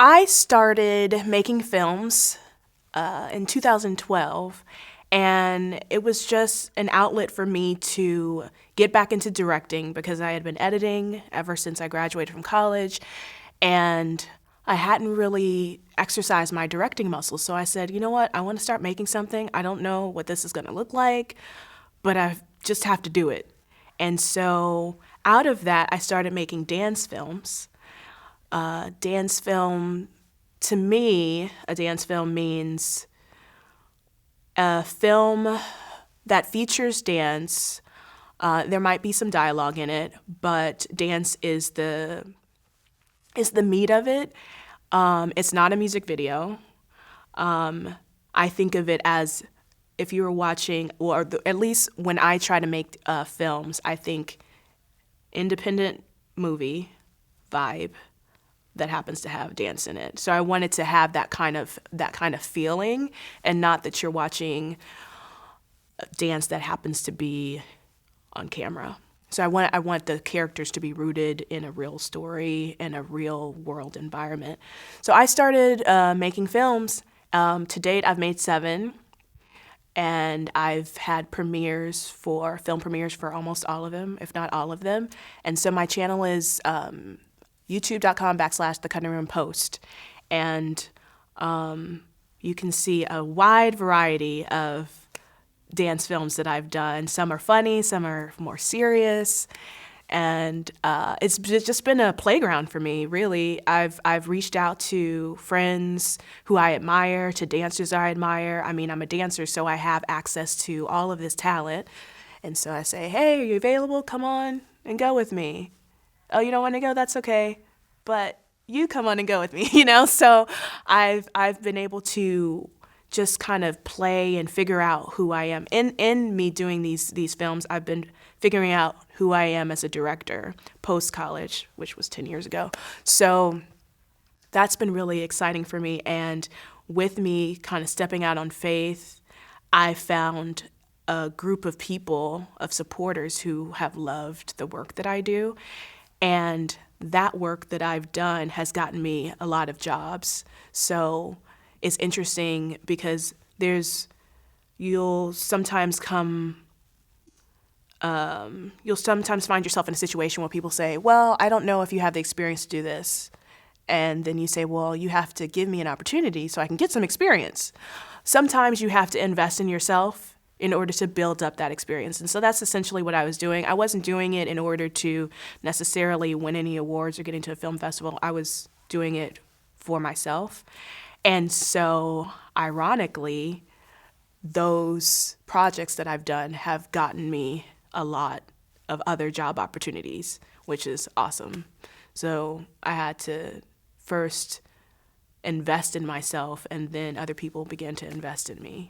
I started making films in 2012, and it was just an outlet for me to get back into directing because I had been editing ever since I graduated from college, and I hadn't really exercised my directing muscles. So I said, you know what, I want to start making something. I don't know what this is going to look like, but I just have to do it. And so out of that, I started making dance films. Dance film, to me, a dance film means a film that features dance. There might be some dialogue in it, but dance is the meat of it. It's not a music video. I think of it as if you were watching, or at least when I try to make films, I think independent movie vibe that happens to have dance in it. So I wanted to have that kind of feeling, and not that you're watching dance that happens to be on camera. So I want the characters to be rooted in a real story and a real world environment. So I started making films. To date, I've made 7, and I've had film premieres for almost all of them, if not all of them. And so my channel is youtube.com/The Cutting Room Post. And you can see a wide variety of dance films that I've done. Some are funny, some are more serious. And it's just been a playground for me, really. I've reached out to friends who I admire, to dancers I admire. I mean, I'm a dancer, so I have access to all of this talent. And so I say, hey, are you available? Come on and go with me. Oh, you don't want to go? That's okay. But you come on and go with me, So I've been able to just kind of play and figure out who I am. In me doing these films, I've been figuring out who I am as a director post-college, which was 10 years ago. So that's been really exciting for me. And with me kind of stepping out on faith, I found a group of people, of supporters who have loved the work that I do. And that work that I've done has gotten me a lot of jobs. So it's interesting because you'll sometimes find yourself in a situation where people say, well, I don't know if you have the experience to do this. And then you say, well, you have to give me an opportunity so I can get some experience. Sometimes you have to invest in yourself in order to build up that experience. And so that's essentially what I was doing. I wasn't doing it in order to necessarily win any awards or get into a film festival. I was doing it for myself. And so, ironically, those projects that I've done have gotten me a lot of other job opportunities, which is awesome. So I had to first invest in myself, and then other people began to invest in me.